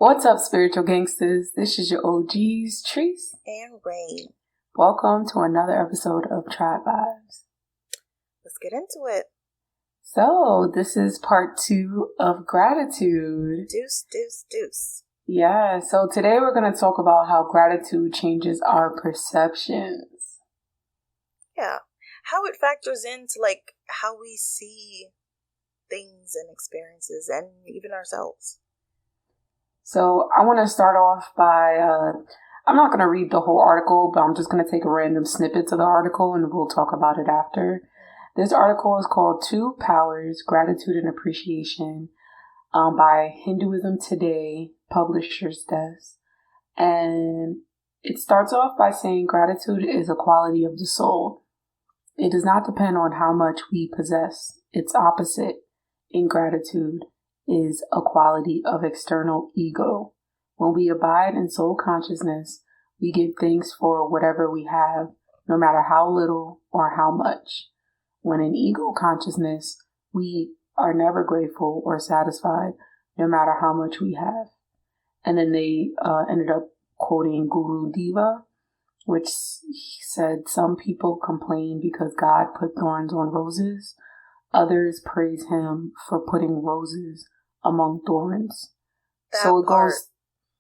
What's up, spiritual gangsters? This is your OGs, Treese and Rain. Welcome to another episode of Trybe Vibes. Let's get into it. So, this is part 2 of gratitude. Deuce. Yeah, so today we're going to talk about how gratitude changes our perceptions. Yeah, how it factors into how we see things and experiences and even ourselves. So I want to start off by, I'm not going to read the whole article, but I'm just going to take a random snippet of the article and we'll talk about it after. This article is called 2 Powers, Gratitude and Appreciation by Hinduism Today, Publisher's Desk. And it starts off by saying gratitude is a quality of the soul. It does not depend on how much we possess. Its opposite, ingratitude, is a quality of external ego. When we abide in soul consciousness, we give thanks for whatever we have, no matter how little or how much. When in ego consciousness, we are never grateful or satisfied, no matter how much we have. And then they ended up quoting Guru Deva, which said, some people complain because God put thorns on roses. Others praise him for putting roses among thorns. So it goes,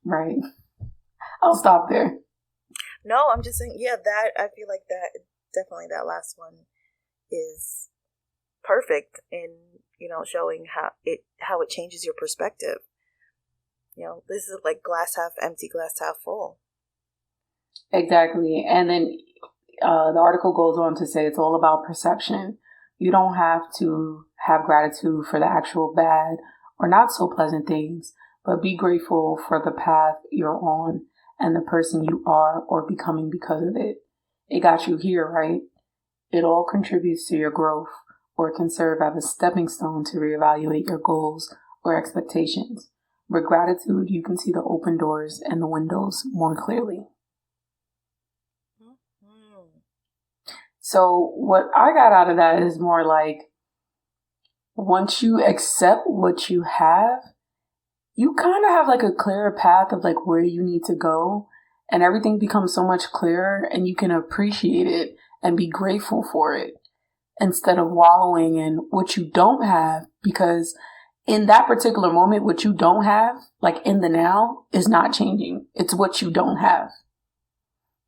right. I'll stop there. No, I'm just saying, that, I feel like that, definitely that last one is perfect in, showing how it changes your perspective. This is like glass half empty, glass half full. Exactly. And then the article goes on to say it's all about perception. You don't have to have gratitude for the actual bad or not so pleasant things, but be grateful for the path you're on and the person you are or becoming because of it. It got you here, right? It all contributes to your growth or can serve as a stepping stone to reevaluate your goals or expectations. With gratitude, you can see the open doors and the windows more clearly. So what I got out of that is more like, once you accept what you have, you kind of have like a clearer path of like where you need to go, and everything becomes so much clearer and you can appreciate it and be grateful for it instead of wallowing in what you don't have, because in that particular moment, what you don't have, like in the now, is not changing. It's what you don't have.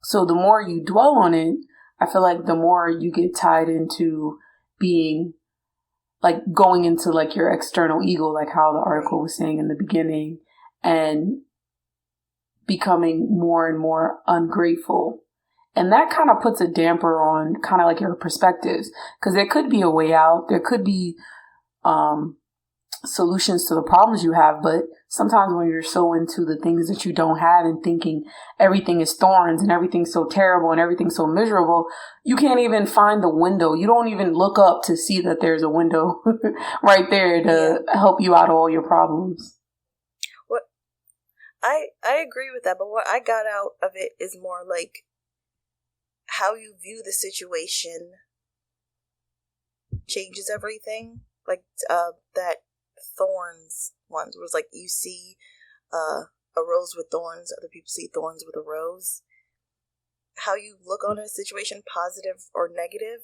So the more you dwell on it, I feel like the more you get tied into being like going into like your external ego, like how the article was saying in the beginning, and becoming more and more ungrateful. And that kind of puts a damper on kind of like your perspectives, because there could be a way out. There could be solutions to the problems you have. But sometimes when you're so into the things that you don't have and thinking everything is thorns and everything's so terrible and everything's so miserable, you can't even find the window. You don't even look up to see that there's a window right there to help you out of all your problems. What I agree with that, but what I got out of it is more like how you view the situation changes everything. Like that thorns ones was like, you see a rose with thorns, other people see thorns with a rose. How you look on a situation, positive or negative,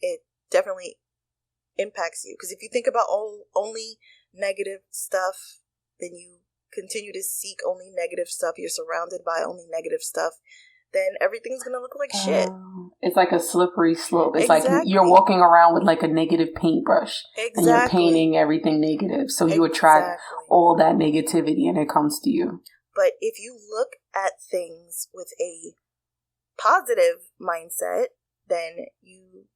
it definitely impacts you. Because if you think about only negative stuff, then you continue to seek only negative stuff. You're surrounded by only negative stuff. Then everything's going to look like shit. It's like a slippery slope. It's like you're walking around with like a negative paintbrush. And you're painting everything negative. So you attract all that negativity and it comes to you. But if you look at things with a positive mindset, then you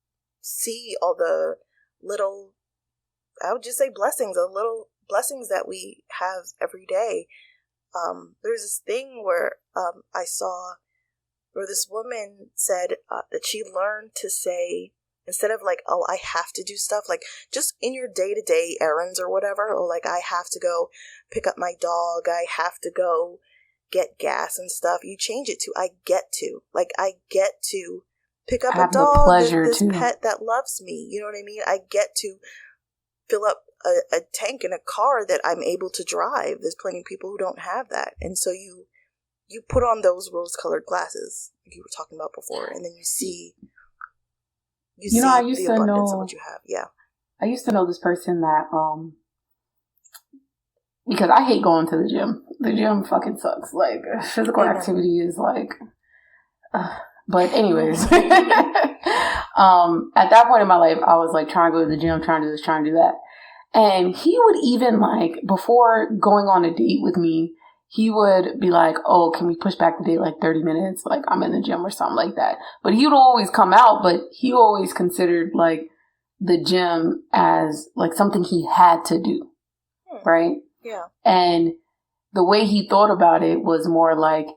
see all the little, I would just say blessings, the little blessings that we have every day. There's this thing where I saw where this woman said that she learned to say, instead of like, oh, I have to do stuff, like just in your day-to-day errands or whatever, or like I have to go pick up my dog, I have to go get gas and stuff, you change it to I get to. Like I get to pick up a dog, this pet that loves me, you know what I mean? I get to fill up a tank in a car that I'm able to drive. There's plenty of people who don't have that. And so you put on those rose-colored glasses, like you were talking about before, and then you see I used the to abundance know, of what you have. Yeah. I used to know this person that, because I hate going to the gym. The gym fucking sucks. Like, physical activity is like, but anyways, at that point in my life, I was like trying to go to the gym, trying to do this, trying to do that. And he would even like, before going on a date with me, he would be like, oh, can we push back the date like 30 minutes? Like, I'm in the gym or something like that. But he would always come out, but he always considered like the gym as like something he had to do. Right? Yeah. And the way he thought about it was more like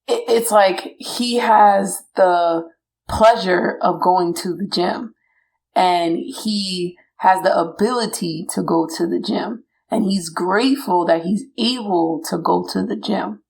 it's like he has the pleasure of going to the gym and he has the ability to go to the gym and he's grateful that he's able to go to the gym.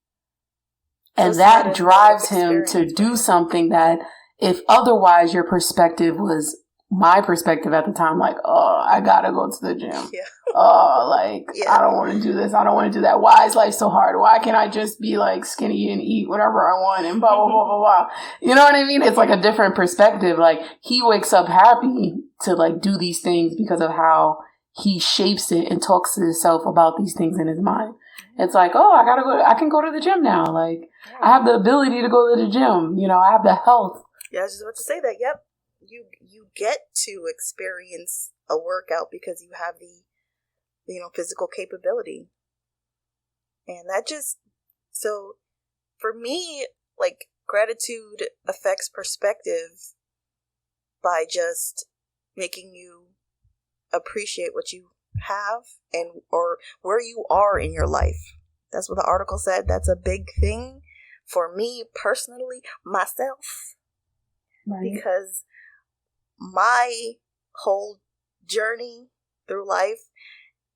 And that drives him to do something that if otherwise your perspective was my perspective at the time, like, oh, I gotta go to the gym. Yeah. Oh, like, yeah. I don't want to do this. I don't want to do that. Why is life so hard? Why can't I just be like skinny and eat whatever I want and blah, blah, blah, blah, blah. You know what I mean? It's like a different perspective. Like, he wakes up happy to like do these things because of how he shapes it and talks to himself about these things in his mind. It's like, oh, I can go to the gym now. Like, I have the ability to go to the gym. You know, I have the health. Yeah, I was just about to say that. Yep. You get to experience a workout because you have the, physical capability. And that just, so for me, like, gratitude affects perspective by just making you appreciate what you have and or where you are in your life. That's what the article said. That's a big thing for me personally, myself. Right. Because my whole journey through life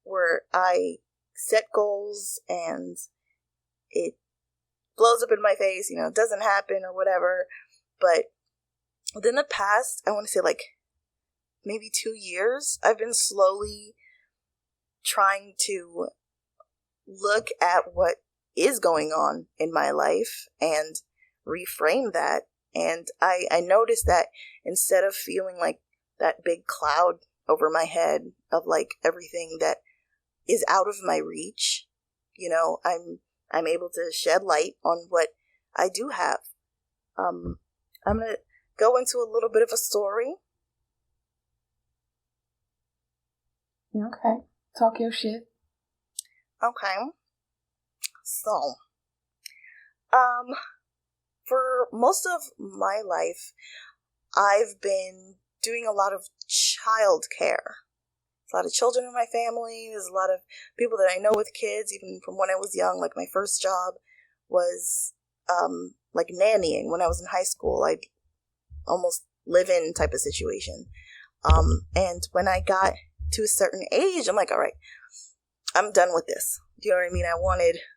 where I set goals and it blows up in my face, it doesn't happen or whatever. But within the past, I want to say like maybe 2 years, I've been slowly trying to look at what is going on in my life and reframe that. And I noticed that instead of feeling like that big cloud over my head of like everything that is out of my reach, I'm able to shed light on what I do have. I'm going to go into a little bit of a story. Okay. Talk your shit. Okay. So, for most of my life, I've been doing a lot of child care. There's a lot of children in my family. There's a lot of people that I know with kids, even from when I was young. Like my first job was like nannying when I was in high school. I'd almost live-in type of situation. And when I got to a certain age, I'm like, all right, I'm done with this. Do you know what I mean?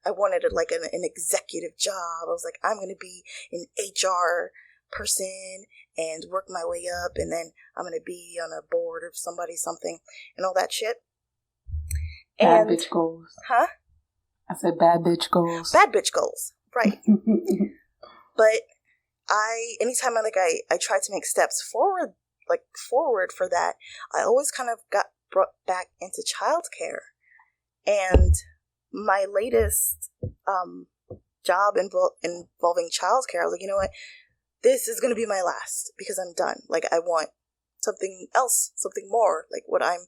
I wanted like an executive job. I was like, I'm going to be an HR person and work my way up, and then I'm going to be on a board of something, and all that shit. Bad bitch goals. Huh? I said bad bitch goals. Bad bitch goals, right. But anytime I tried to make steps forward for that, I always kind of got brought back into childcare. And my latest job involving childcare, I was like, you know what? This is going to be my last because I'm done. Like, I want something else, something more, like what I'm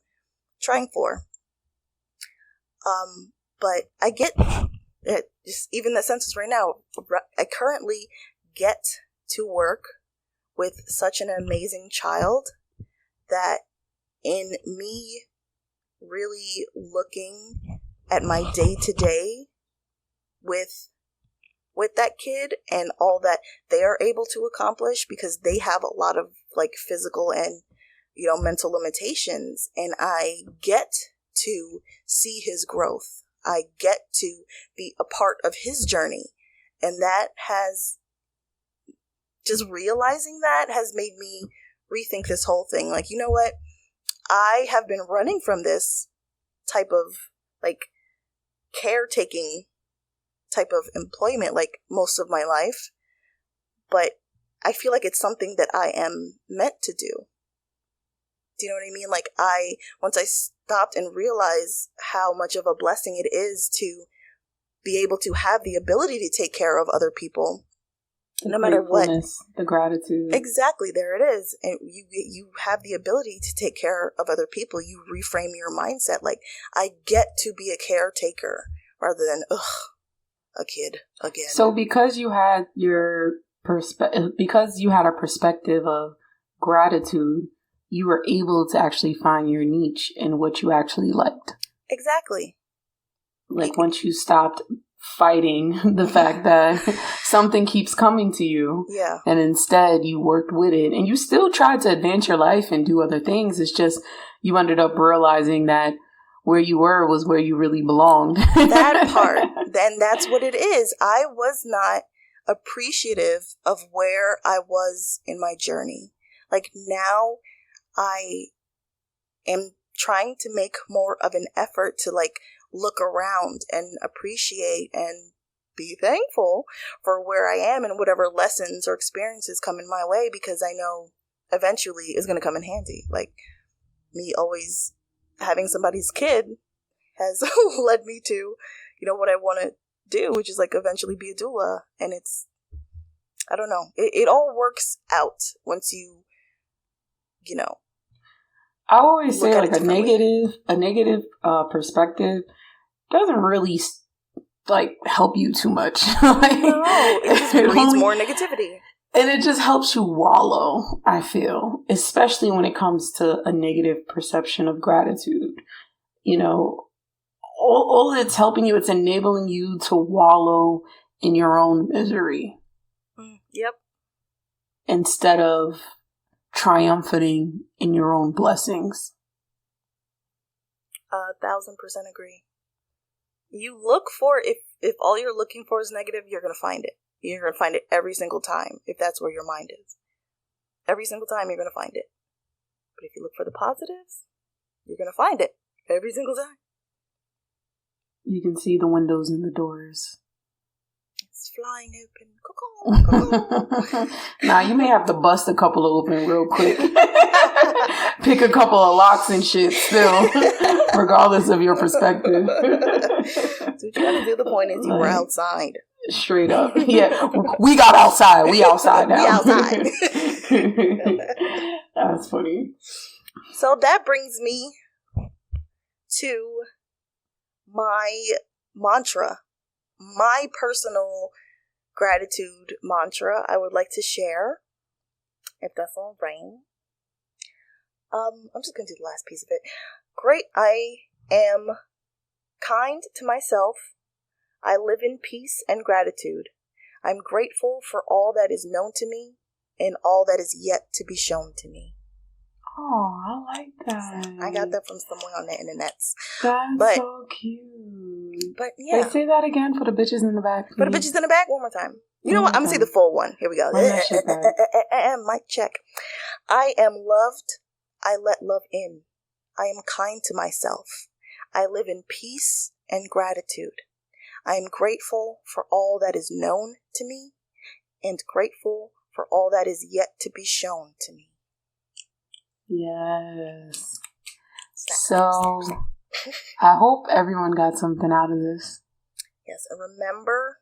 trying for. But I get it, just even the census right now, I currently get to work with such an amazing child that in me really looking at my day-to-day with that kid and all that they are able to accomplish, because they have a lot of like physical and mental limitations, and I get to see his growth. I get to be a part of his journey, and that has just realizing that has made me rethink this whole thing. Like, you know what? I have been running from this type of, like, caretaking type of employment, like, most of my life. But I feel like it's something that I am meant to do. Do you know what I mean? Like, once I stopped and realized how much of a blessing it is to be able to have the ability to take care of other people, no matter what. The gratitude. Exactly, there it is. And you have the ability to take care of other people. You reframe your mindset. Like, I get to be a caretaker rather than, a kid again. So because you had because you had a perspective of gratitude, you were able to actually find your niche in what you actually liked. Exactly. Like, once you stopped fighting the fact that something keeps coming to you, yeah, and instead you worked with it, and you still tried to advance your life and do other things. It's just you ended up realizing that where you were was where you really belonged. That part, then that's what it is. I was not appreciative of where I was in my journey. Like, now I am trying to make more of an effort to, like, look around and appreciate and be thankful for where I am and whatever lessons or experiences come in my way, because I know eventually it's going to come in handy. Like, me always having somebody's kid has led me to, what I want to do, which is, like, eventually be a doula. And it's, I don't know, it all works out once you I always say, like, a negative perspective doesn't really, like, help you too much. Like, no, it just breeds more negativity. And it just helps you wallow, I feel, especially when it comes to a negative perception of gratitude. All it's helping you, it's enabling you to wallow in your own misery. Yep. Instead of triumphing in your own blessings. 1,000% agree. You look for, if all you're looking for is negative, you're going to find it. You're going to find it every single time, if that's where your mind is. Every single time you're going to find it. But if you look for the positives, you're going to find it every single time. You can see the windows and the doors. It's flying open. Now, you may have to bust a couple open real quick. Pick a couple of locks and shit still, regardless of your perspective. So what you gotta do, the point is you were outside. Straight up. Yeah, we got outside. We outside now. We outside. That's funny. So that brings me to my mantra. My personal gratitude mantra I would like to share, if that's all right. I'm just going to do the last piece of it. Great. I am kind to myself. I live in peace and gratitude. I'm grateful for all that is known to me and all that is yet to be shown to me. Oh, I like that. I got that from somewhere on the internet. That's so cute. But yeah. Hey, say that again for the bitches in the back. For the bitches in the back, one more time. You know what? I'm going to say the full one. Here we go. Mic check. I am loved. I let love in. I am kind to myself. I live in peace and gratitude. I am grateful for all that is known to me and grateful for all that is yet to be shown to me. Yes. So, I hope everyone got something out of this. Yes, and remember,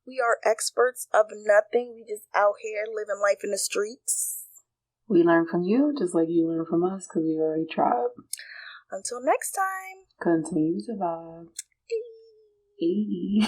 we are experts of nothing. We just out here living life in the streets. We learn from you, just like you learn from us, because we are a tribe. Until next time. Continue to vibe. Hey.